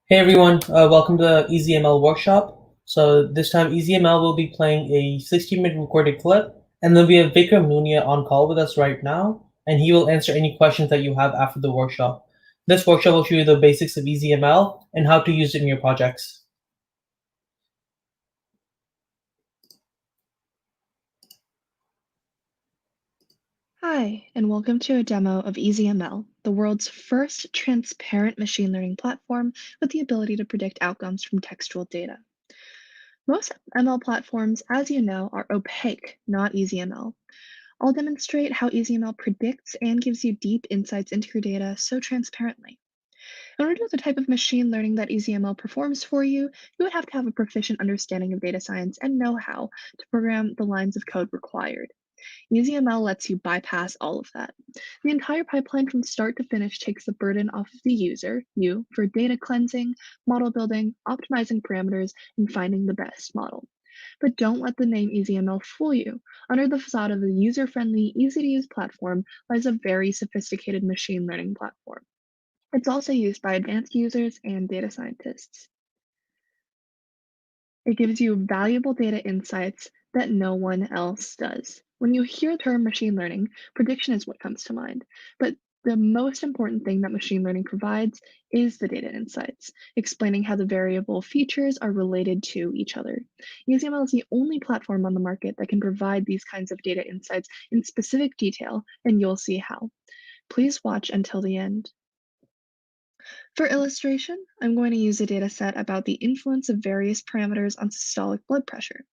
Hey everyone, welcome to EasyML workshop. So this time EasyML will be playing a 60-minute recorded clip, and then we have Vikram Nunia on call with us right now, and he will answer any questions that you have after the workshop. This workshop will show you the basics of EasyML and how to use it in your projects. Hi, and welcome to a demo of EasyML, the world's first transparent machine learning platform with the ability to predict outcomes from textual data. Most ML platforms, as you know, are opaque, not EasyML. I'll demonstrate how EasyML predicts and gives you deep insights into your data so transparently. In order to do the type of machine learning that EasyML performs for you, you would have to have a proficient understanding of data science and know how to program the lines of code required. EasyML lets you bypass all of that. The entire pipeline from start to finish takes the burden off of the user, you, for data cleansing, model building, optimizing parameters, and finding the best model. But don't let the name EasyML fool you. Under the facade of a user friendly, easy to use platform lies a very sophisticated machine learning platform. It's also used by advanced users and data scientists. It gives you valuable data insights that no one else does. When you hear the term machine learning, prediction is what comes to mind. But the most important thing that machine learning provides is the data insights, explaining how the variable features are related to each other. EasyML is the only platform on the market that can provide these kinds of data insights in specific detail, and you'll see how. Please watch until the end. For illustration, I'm going to use a data set about the influence of various parameters on systolic blood pressure.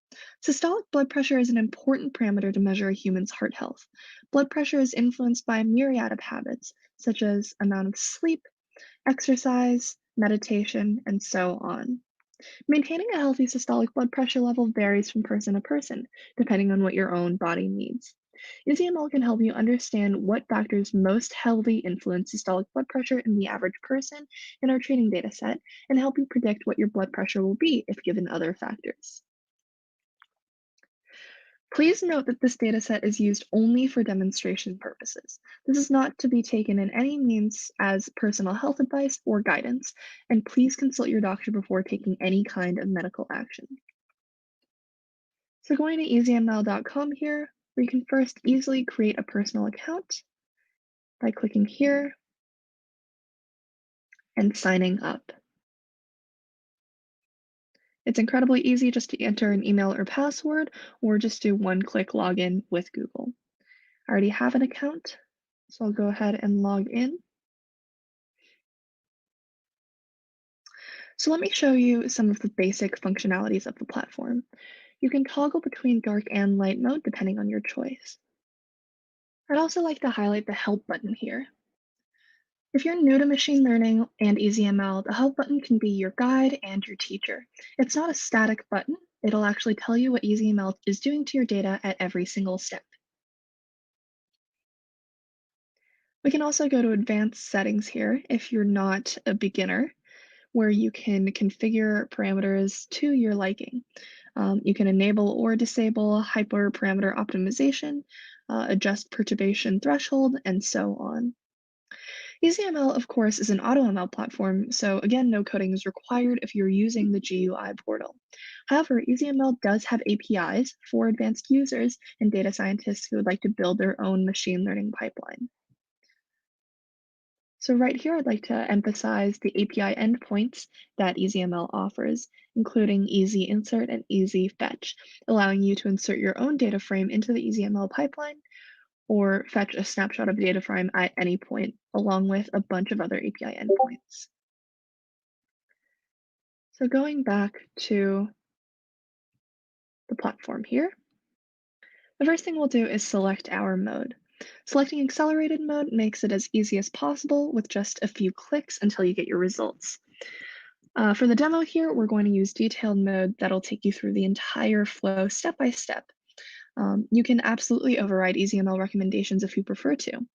Systolic blood pressure is an important parameter to measure a human's heart health. Blood pressure is influenced by a myriad of habits, such as amount of sleep, exercise, meditation, and so on. Maintaining a healthy systolic blood pressure level varies from person to person, depending on what your own body needs. EasyML can help you understand what factors most heavily influence systolic blood pressure in the average person in our training data set and help you predict what your blood pressure will be if given other factors. Please note that this dataset is used only for demonstration purposes. This is not to be taken in any means as personal health advice or guidance, and please consult your doctor before taking any kind of medical action. So going to easyml.com here, we can first easily create a personal account by clicking here and signing up. It's incredibly easy just to enter an email or password, or just do one-click login with Google. I already have an account, so I'll go ahead and log in. So let me show you some of the basic functionalities of the platform. You can toggle between dark and light mode depending on your choice. I'd also like to highlight the help button here. If you're new to machine learning and EasyML, the help button can be your guide and your teacher. It's not a static button. It'll actually tell you what EasyML is doing to your data at every single step. We can also go to advanced settings here if you're not a beginner, where you can configure parameters to your liking. You can enable or disable hyperparameter optimization, adjust perturbation threshold, and so on. EasyML, of course, is an AutoML platform, so again, no coding is required if you're using the GUI portal. However, EasyML does have APIs for advanced users and data scientists who would like to build their own machine learning pipeline. So right here, I'd like to emphasize the API endpoints that EasyML offers, including Easy Insert and Easy Fetch, allowing you to insert your own data frame into the EasyML pipeline or fetch a snapshot of data frame at any point, along with a bunch of other API endpoints. So going back to the platform here, the first thing we'll do is select our mode. Selecting accelerated mode makes it as easy as possible with just a few clicks until you get your results. For the demo here, we're going to use detailed mode that'll take you through the entire flow step by step. You can absolutely override EasyML recommendations if you prefer to.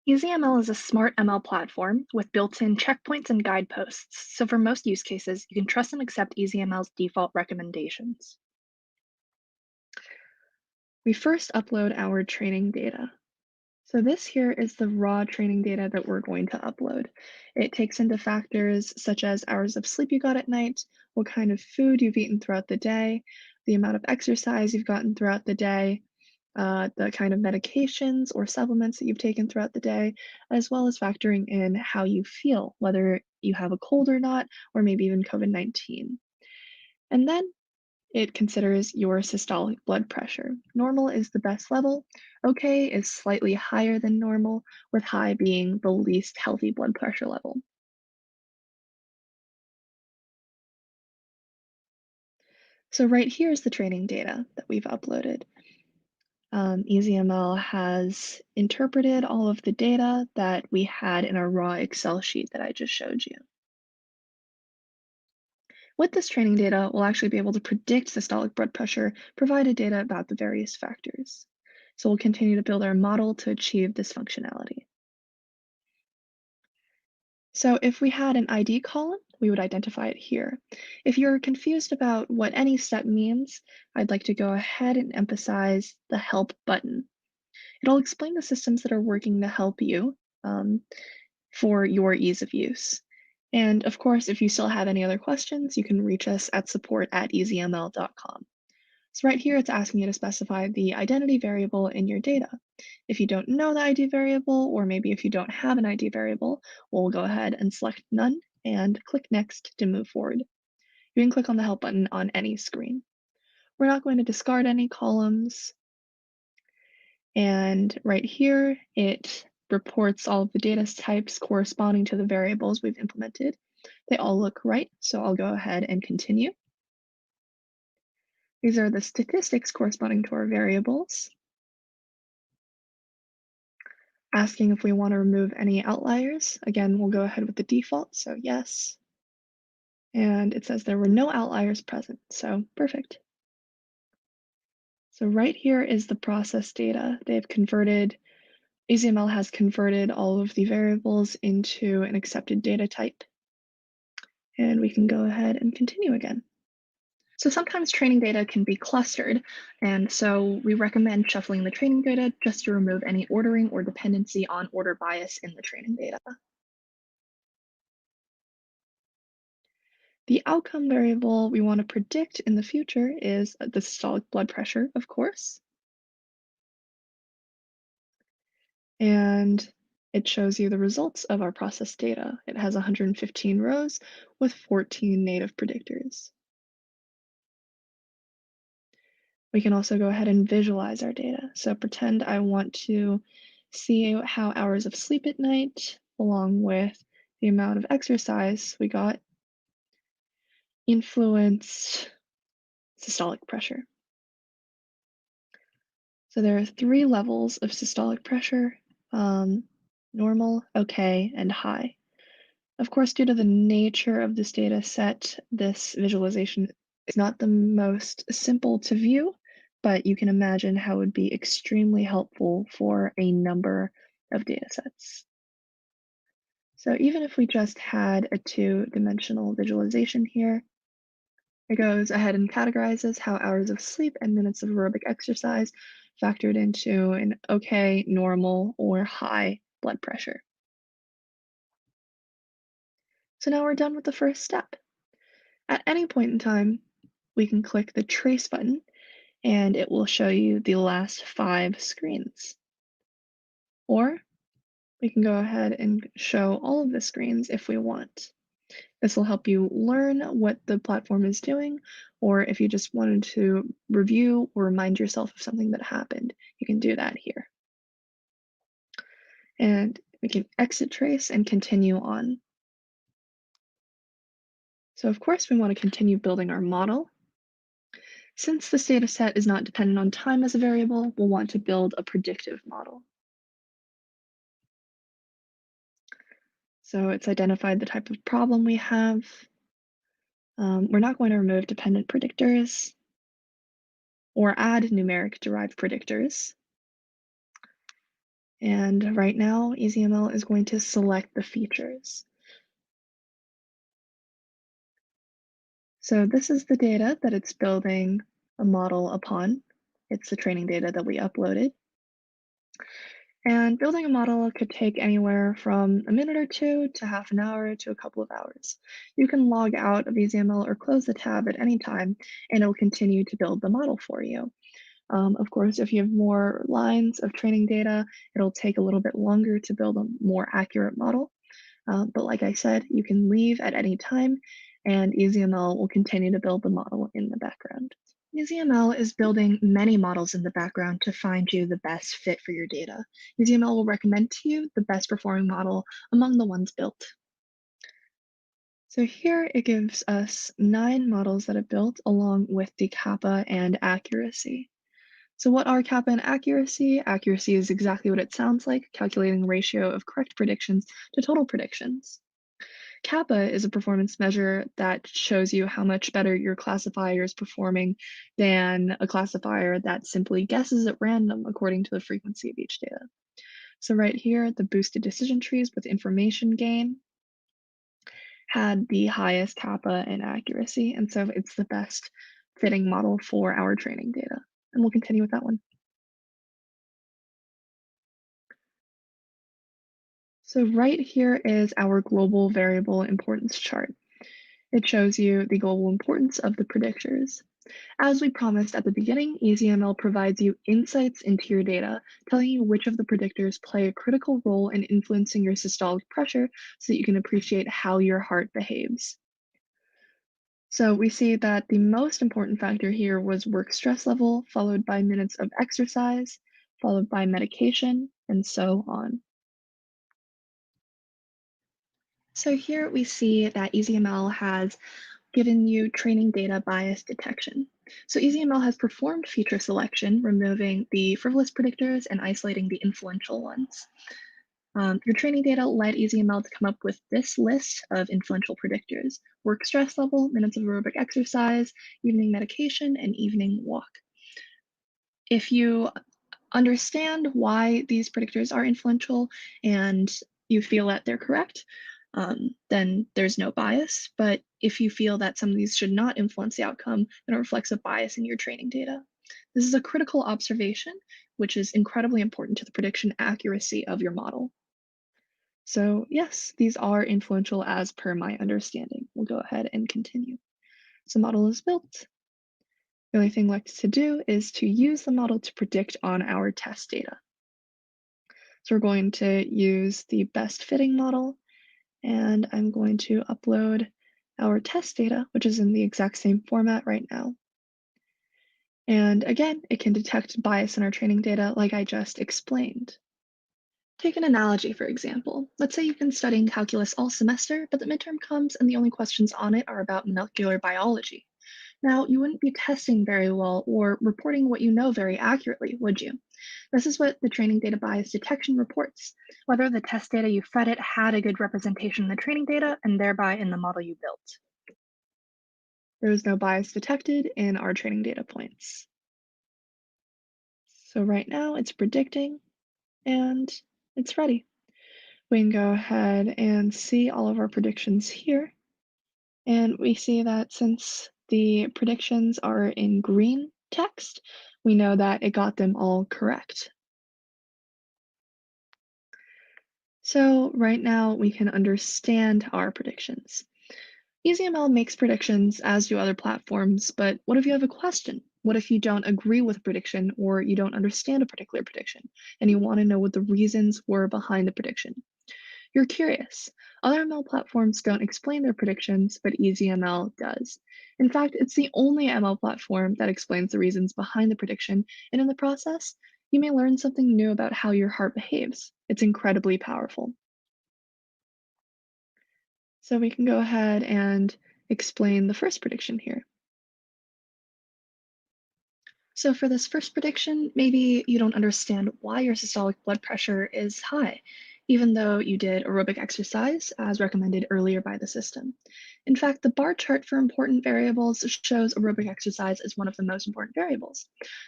EasyML is a smart ML platform with built-in checkpoints and guideposts, so for most use cases, you can trust and accept EasyML's default recommendations. We first upload our training data. So this here is the raw training data that we're going to upload. It takes into factors such as hours of sleep you got at night, what kind of food you've eaten throughout the day, the amount of exercise you've gotten throughout the day, the kind of medications or supplements that you've taken throughout the day, as well as factoring in how you feel, whether you have a cold or not, or maybe even COVID-19. And then it considers your systolic blood pressure. Normal is the best level. Okay is slightly higher than normal, with high being the least healthy blood pressure level. So right here is the training data that we've uploaded. EasyML has interpreted all of the data that we had in our raw Excel sheet that I just showed you. With this training data, we'll actually be able to predict systolic blood pressure, provided data about the various factors. So we'll continue to build our model to achieve this functionality. So if we had an ID column, we would identify it here. If you're confused about what any step means, I'd like to go ahead and emphasize the help button. It'll explain the systems that are working to help you for your ease of use. And of course, if you still have any other questions, you can reach us at support@easyml.com. So right here, it's asking you to specify the identity variable in your data. If you don't know the ID variable, or maybe if you don't have an ID variable, we'll go ahead and select none and click next to move forward. You can click on the help button on any screen. We're not going to discard any columns. And right here, it reports all of the data types corresponding to the variables we've implemented. They all look right, so I'll go ahead and continue. These are the statistics corresponding to our variables, asking if we want to remove any outliers. Again, we'll go ahead with the default, so yes. And it says there were no outliers present, so perfect. So right here is the process data. They've converted, EasyML has converted all of the variables into an accepted data type. And we can go ahead and continue again. So sometimes training data can be clustered, and so we recommend shuffling the training data just to remove any ordering or dependency on order bias in the training data. The outcome variable we want to predict in the future is the systolic blood pressure, of course. And it shows you the results of our process data. It has 115 rows with 14 native predictors. We can also go ahead and visualize our data. So pretend I want to see how hours of sleep at night, along with the amount of exercise we got, influenced systolic pressure. So there are 3 levels of systolic pressure, normal, okay, and high. Of course, due to the nature of this data set, this visualization is not the most simple to view, but you can imagine how it would be extremely helpful for a number of data sets. So even if we just had a two-dimensional visualization here, it goes ahead and categorizes how hours of sleep and minutes of aerobic exercise factored into an okay, normal, or high blood pressure. So now we're done with the first step. At any point in time, we can click the trace button and it will show you the last 5 screens. Or we can go ahead and show all of the screens if we want. This will help you learn what the platform is doing, or if you just wanted to review or remind yourself of something that happened, you can do that here. And we can exit trace and continue on. So of course we want to continue building our model. Since this data set is not dependent on time as a variable, we'll want to build a predictive model. So it's identified the type of problem we have. We're not going to remove dependent predictors or add numeric derived predictors. And right now, EasyML is going to select the features. So this is the data that it's building a model upon. It's the training data that we uploaded. And building a model could take anywhere from a minute or two to half an hour to a couple of hours. You can log out of EasyML or close the tab at any time, and it will continue to build the model for you. Of course, if you have more lines of training data, it'll take a little bit longer to build a more accurate model. But like I said, you can leave at any time, and EasyML will continue to build the model in the background. EasyML is building many models in the background to find you the best fit for your data. EasyML will recommend to you the best performing model among the ones built. So here it gives us 9 models that it built along with the kappa and accuracy. So what are kappa and accuracy? Accuracy is exactly what it sounds like, calculating the ratio of correct predictions to total predictions. Kappa is a performance measure that shows you how much better your classifier is performing than a classifier that simply guesses at random according to the frequency of each data. So right here, the boosted decision trees with information gain had the highest kappa and accuracy, and so it's the best fitting model for our training data. And we'll continue with that one. So right here is our global variable importance chart. It shows you the global importance of the predictors. As we promised at the beginning, EasyML provides you insights into your data, telling you which of the predictors play a critical role in influencing your systolic pressure so that you can appreciate how your heart behaves. So we see that the most important factor here was work stress level, followed by minutes of exercise, followed by medication, and so on. So here we see that EasyML has given you training data bias detection. So EasyML has performed feature selection, removing the frivolous predictors and isolating the influential ones. Your training data led EasyML to come up with this list of influential predictors: work stress level, minutes of aerobic exercise, evening medication, and evening walk. If you understand why these predictors are influential and you feel that they're correct, then there's no bias. But if you feel that some of these should not influence the outcome, then it reflects a bias in your training data. This is a critical observation, which is incredibly important to the prediction accuracy of your model. So yes, these are influential as per my understanding. We'll go ahead and continue. So model is built. The only thing left to do is to use the model to predict on our test data. So we're going to use the best fitting model, and I'm going to upload our test data, which is in the exact same format right now. And again, it can detect bias in our training data like I just explained. Take an analogy, for example. Let's say you've been studying calculus all semester, but the midterm comes and the only questions on it are about molecular biology. Now, you wouldn't be testing very well or reporting what you know very accurately, would you? This is what the training data bias detection reports: whether the test data you fed it had a good representation in the training data and thereby in the model you built. There is no bias detected in our training data points. So right now it's predicting and it's ready. We can go ahead and see all of our predictions here. And we see that since the predictions are in green text, we know that it got them all correct. So right now we can understand our predictions. EasyML makes predictions, as do other platforms, but what if you have a question? What if you don't agree with a prediction or you don't understand a particular prediction and you want to know what the reasons were behind the prediction? You're curious. Other ML platforms don't explain their predictions, but EasyML does. In fact, it's the only ML platform that explains the reasons behind the prediction, and in the process, you may learn something new about how your heart behaves. It's incredibly powerful. So we can go ahead and explain the first prediction here. So for this first prediction, maybe you don't understand why your systolic blood pressure is high, even though you did aerobic exercise as recommended earlier by the system. In fact, the bar chart for important variables shows aerobic exercise as one of the most important variables.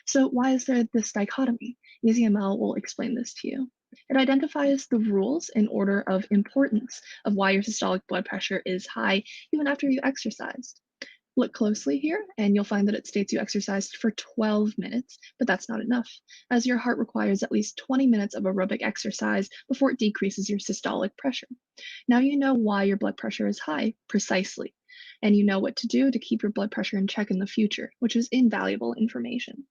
So why is there this dichotomy? EasyML will explain this to you. It identifies the rules in order of importance of why your systolic blood pressure is high even after you exercised. Look closely here, and you'll find that it states you exercised for 12 minutes, but that's not enough, as your heart requires at least 20 minutes of aerobic exercise before it decreases your systolic pressure. Now you know why your blood pressure is high, precisely, and you know what to do to keep your blood pressure in check in the future, which is invaluable information.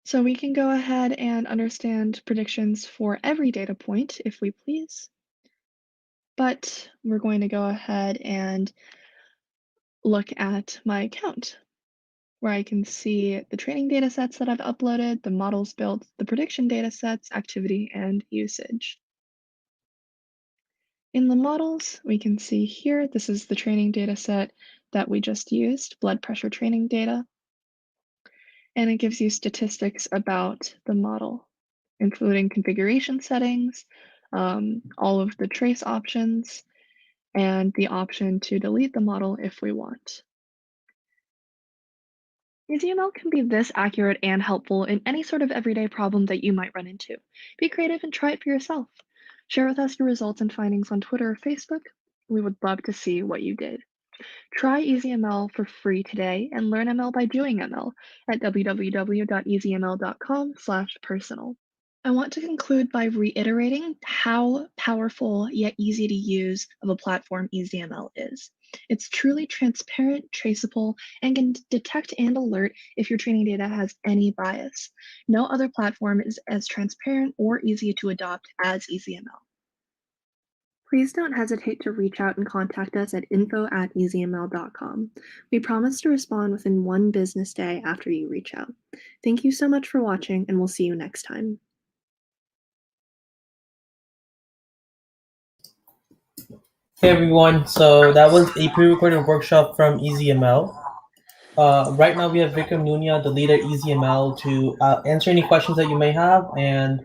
So we can go ahead and understand predictions for every data point if we please, but we're going to go ahead and look at my account where I can see the training data sets that I've uploaded, the models built, the prediction data sets, activity, and usage. In the models, we can see here, this is the training data set that we just used, blood pressure training data, and it gives you statistics about the model, including configuration settings, all of the trace options, and the option to delete the model if we want. EasyML can be this accurate and helpful in any sort of everyday problem that you might run into. Be creative and try it for yourself. Share with us your results and findings on Twitter or Facebook. We would love to see what you did. Try EasyML for free today and learn ML by doing ML at www.easyml.com/personal. I want to conclude by reiterating how powerful yet easy to use of a platform EasyML is. It's truly transparent, traceable, and can detect and alert if your training data has any bias. No other platform is as transparent or easy to adopt as EasyML. Please don't hesitate to reach out and contact us at info@easyml.com. We promise to respond within one business day after you reach out. Thank you so much for watching, and we'll see you next time. Hey everyone, so that was a pre-recorded workshop from EasyML. Right now we have Vikram Nunia, the leader at EasyML, to answer any questions that you may have and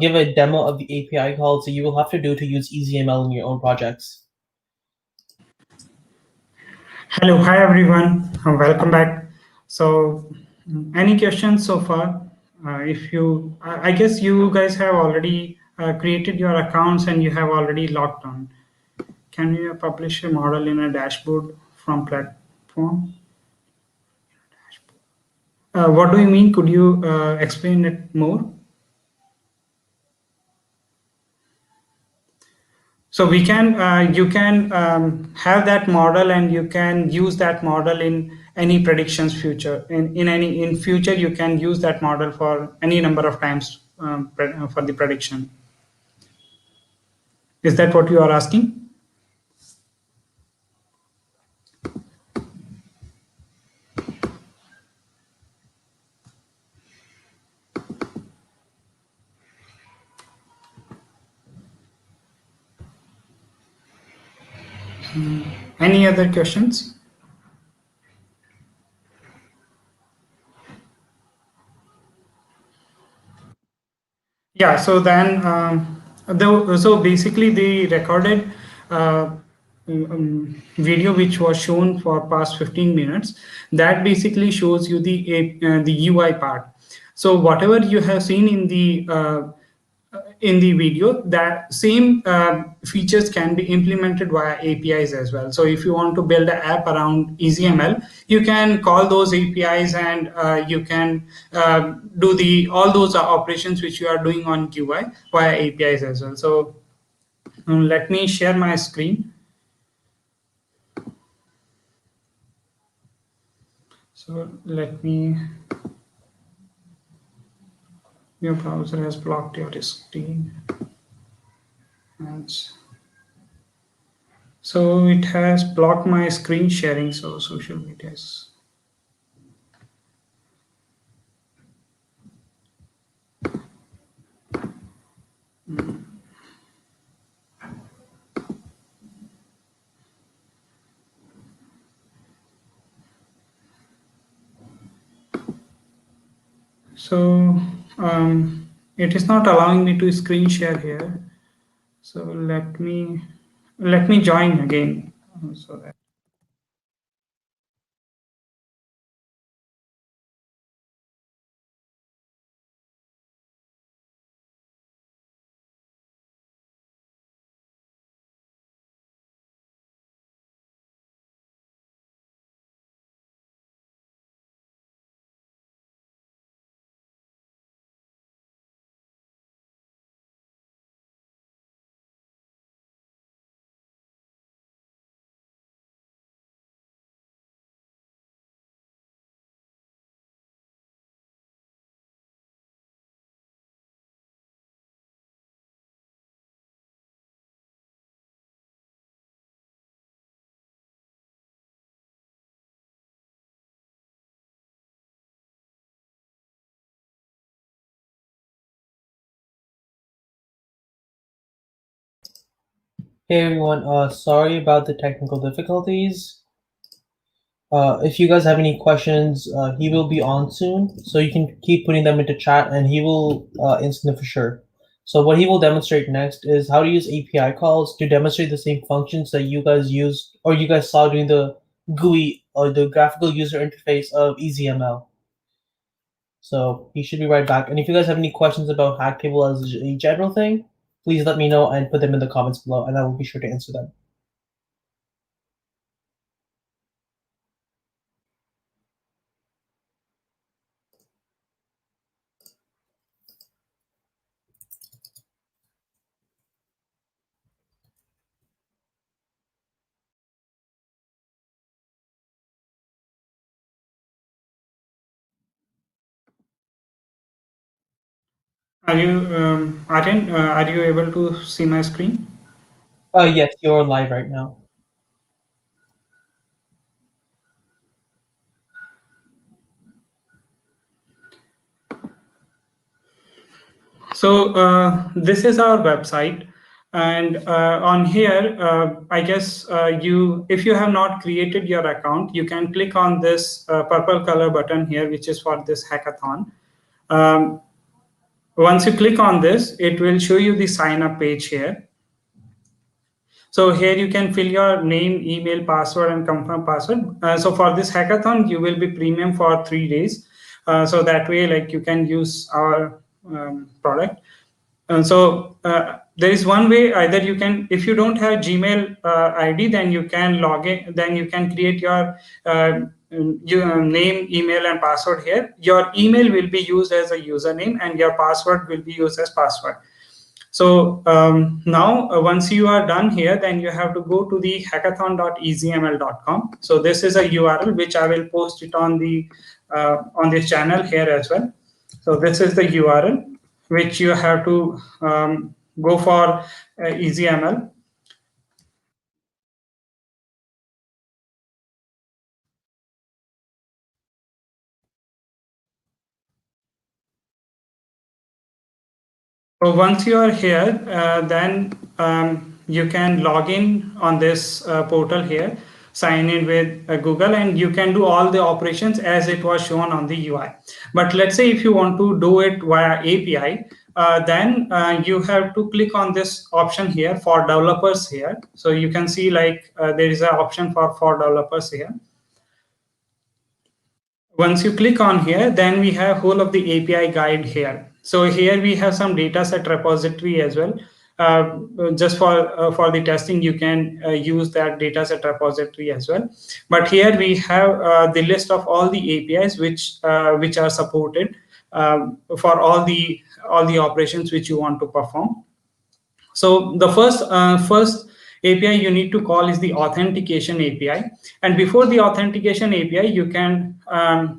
give a demo of the API call, so you will have to do to use EasyML in your own projects. Hello, hi everyone, welcome back. So, any questions so far? If you, I guess you guys have already created your accounts and you have already logged on. Can you publish a model in a dashboard from platform? What do you mean? Could you explain it more? So we can, you can have that model and you can use that model in any predictions future. In future, you can use that model for any number of times for the prediction. Is that what you are asking? Any other questions? Yeah, so then, so basically the recorded video which was shown for past 15 minutes, that basically shows you the UI part. So whatever you have seen in the video, that same features can be implemented via APIs as well. So if you want to build an app around EasyML, you can call those APIs and you can do all those operations which you are doing on UI via APIs as well. So let me share my screen. So let me, your browser has blocked your screen. And so it has blocked my screen sharing, so social media is. So it is not allowing me to screen share here. So let me join again. So that Hey everyone, sorry about the technical difficulties. If you guys have any questions, he will be on soon, so you can keep putting them into chat and he will answer them for sure. So what he will demonstrate next is how to use API calls to demonstrate the same functions that you guys used or you guys saw during the GUI or the graphical user interface of EasyML. So he should be right back. And if you guys have any questions about HackTable as a general thing, please let me know and put them in the comments below, and I will be sure to answer them. Are you, Aryan, are you able to see my screen? Yes, you're live right now. So this is our website, and on here, I guess if you have not created your account, you can click on this purple color button here, which is for this hackathon. Um, Once you click on this, it will show you the sign up page here. So here you can fill your name, email, password, and confirm password. So for this hackathon, you will be premium for 3 days. So that way, like you can use our product. And so there is one way either you can, if you don't have Gmail ID, then you can log in, then you can create your name, email, and password here. Your email will be used as a username and your password will be used as password. So now once you are done here, then you have to go to the hackathon.easyml.com. So this is a URL which I will post it on this channel here as well. So this is the URL which you have to go for EasyML. So once you are here, then you can log in on this portal here, sign in with Google, and you can do all the operations as it was shown on the UI. But let's say if you want to do it via API, then you have to click on this option here for developers here. So you can see like there is an option for developers here. Once you click on here, then we have whole of the API guide here. So here we have some data set repository as well. Just for the testing, you can use that data set repository as well. But here we have the list of all the APIs which are supported for all the operations which you want to perform. So the first API you need to call is the Authentication Api. And before the Authentication Api,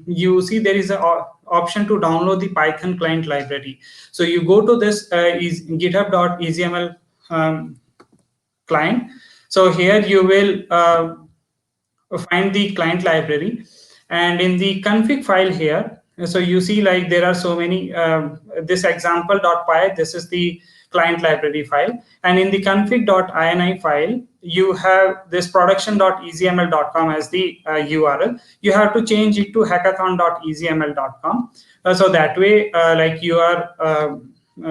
you see there is an option to download the Python client library. So you go to this is github.easyml client. So here you will find the client library, and in the config file here, so you see like there are so many this example.py, this is the client library file, and in the config.ini file you have this production.easyml.com as the URL. You have to change it to hackathon.easyml.com, so that way like you are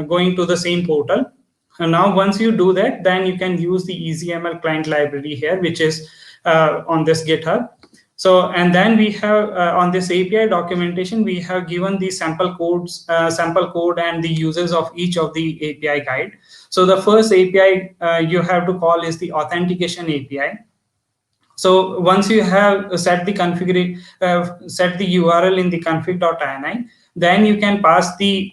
going to the same portal. And now once you do that, then you can use the EasyML client library here, which is on this GitHub. So, and then we have on this API documentation, we have given the sample code and the uses of each of the API guide. So the first API you have to call is the Authentication Api. So once you have set the set the URL in the config.ini, then you can pass your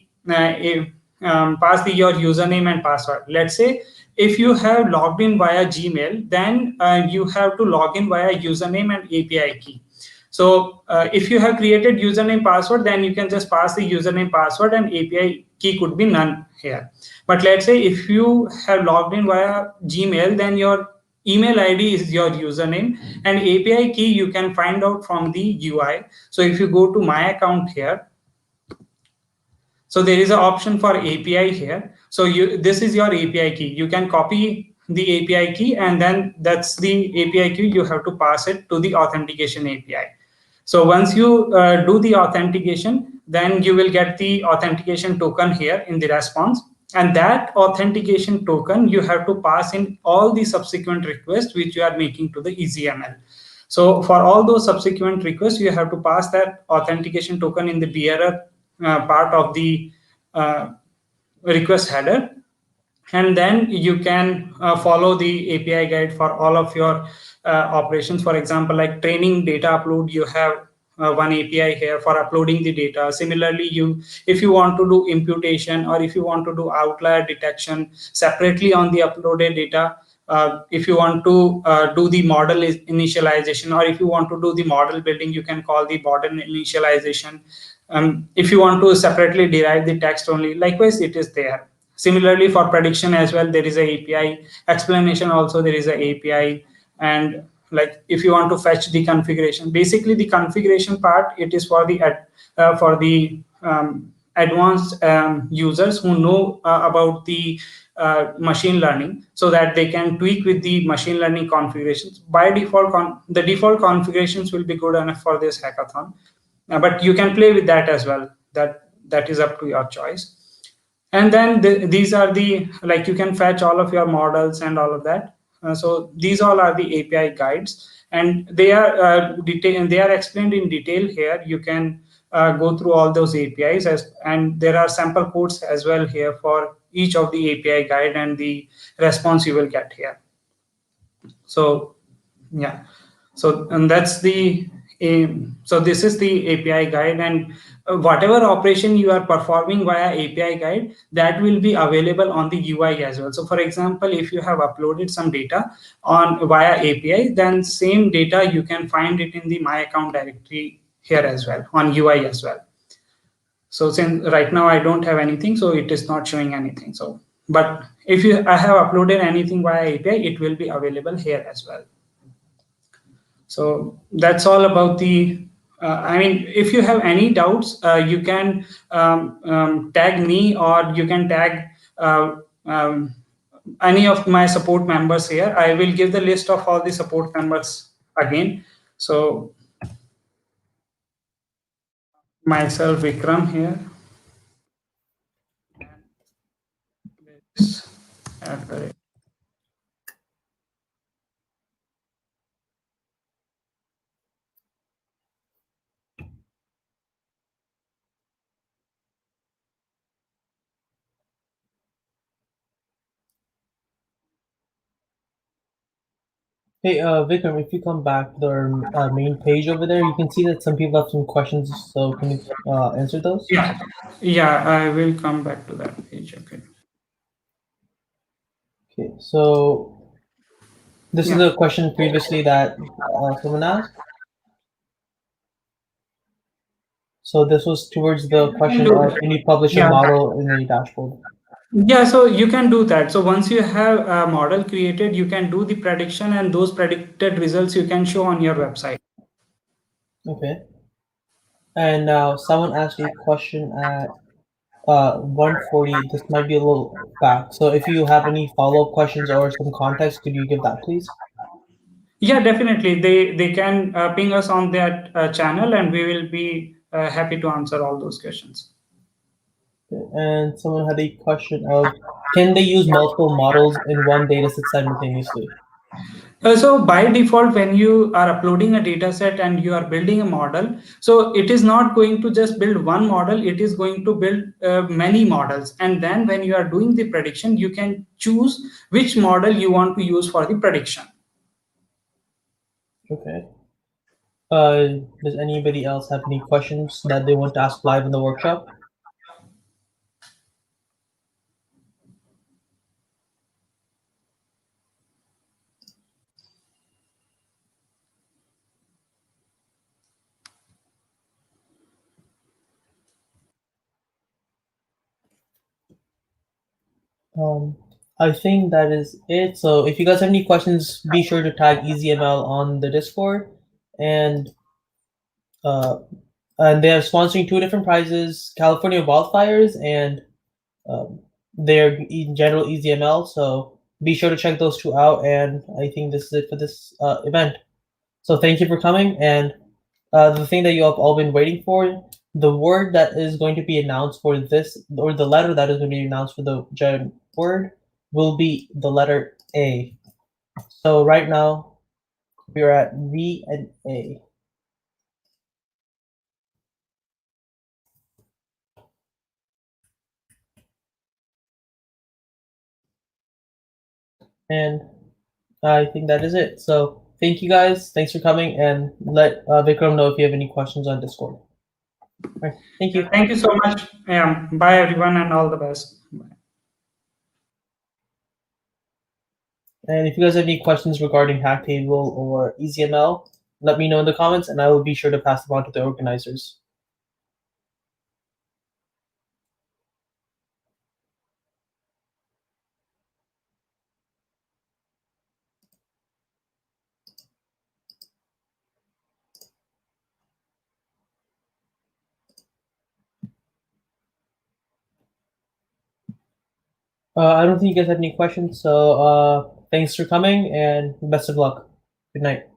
username and password. Let's say if you have logged in via Gmail, then you have to log in via username and API key. So if you have created username password, then you can just pass the username password and API key could be none here. But let's say if you have logged in via Gmail, then your email ID is your username and API key you can find out from the UI. So if you go to my account here, so there is an option for API here. So this is your API key. You can copy the API key, and then that's the API key. You have to pass it to the authentication API. So once you do the authentication, then you will get the authentication token here in the response. And that authentication token, you have to pass in all the subsequent requests which you are making to the EazyML. So for all those subsequent requests, you have to pass that authentication token in the bearer part of the request header, and then you can follow the API guide for all of your operations. For example, like training data upload, you have one API here for uploading the data. Similarly, if you want to do imputation, or if you want to do outlier detection separately on the uploaded data, if you want to do the model initialization, or if you want to do the model building, you can call the model initialization. If you want to separately derive the text only, likewise it is there. Similarly, for prediction as well, there is a API. Explanation also, there is a API. And like if you want to fetch the configuration, basically the configuration part, it is for the advanced users who know about the machine learning, so that they can tweak with the machine learning configurations. By default, the default configurations will be good enough for this hackathon, but you can play with that as well. That is up to your choice. And then these are the, like, you can fetch all of your models and all of that. So these all are the API guides, and they are they are explained in detail here. You can go through all those APIs, and there are sample codes as well here for each of the API guide and the response you will get here. So yeah, so and that's the so this is the API guide, and whatever operation you are performing via API guide, that will be available on the UI as well. So for example, if you have uploaded some data on via API, then same data you can find it in the my account directory here as well, on UI as well. So since right now I don't have anything, so it is not showing anything. So but if I have uploaded anything via API, it will be available here as well. So that's all about the I mean, if you have any doubts, you can tag me, or you can tag any of my support members here. I will give the list of all the support members again. So myself, Vikram here. Hey, Vikram, if you come back to the main page over there, you can see that some people have some questions. So can you answer those? Yeah, I will come back to that page. Okay, so this is a question previously that someone asked. So this was towards the question of, can you publish a model in a dashboard? Yeah, so you can do that. So once you have a model created, you can do the prediction, and those predicted results you can show on your website. Okay. And now someone asked a question at 140. This might be a little back. So if you have any follow-up questions or some context, could you give that, please? Yeah, definitely. They can ping us on that channel, and we will be happy to answer all those questions. And someone had a question of, can they use multiple models in one dataset simultaneously? So by default, when you are uploading a data set and you are building a model, so it is not going to just build one model, it is going to build many models. And then when you are doing the prediction, you can choose which model you want to use for the prediction. Okay. Does anybody else have any questions that they want to ask live in the workshop? I think that is it. So if you guys have any questions, be sure to tag EazyML on the Discord, and they're sponsoring 2 different prizes: California wildfires and their in general EasyML. So be sure to check those two out. And I think this is it for this event. So thank you for coming. And the thing that you have all been waiting for, the word that is going to be announced for this, or the letter that is going to be announced for the giant word, will be the letter A. So right now, we're at V and A. And I think that is it. So thank you guys. Thanks for coming, and let Vikram know if you have any questions on Discord. All right. Thank you. Thank you so much. Bye, everyone, and all the best. And if you guys have any questions regarding HackTable or EazyML, let me know in the comments, and I will be sure to pass them on to the organizers. I don't think you guys have any questions, so thanks for coming, and best of luck. Good night.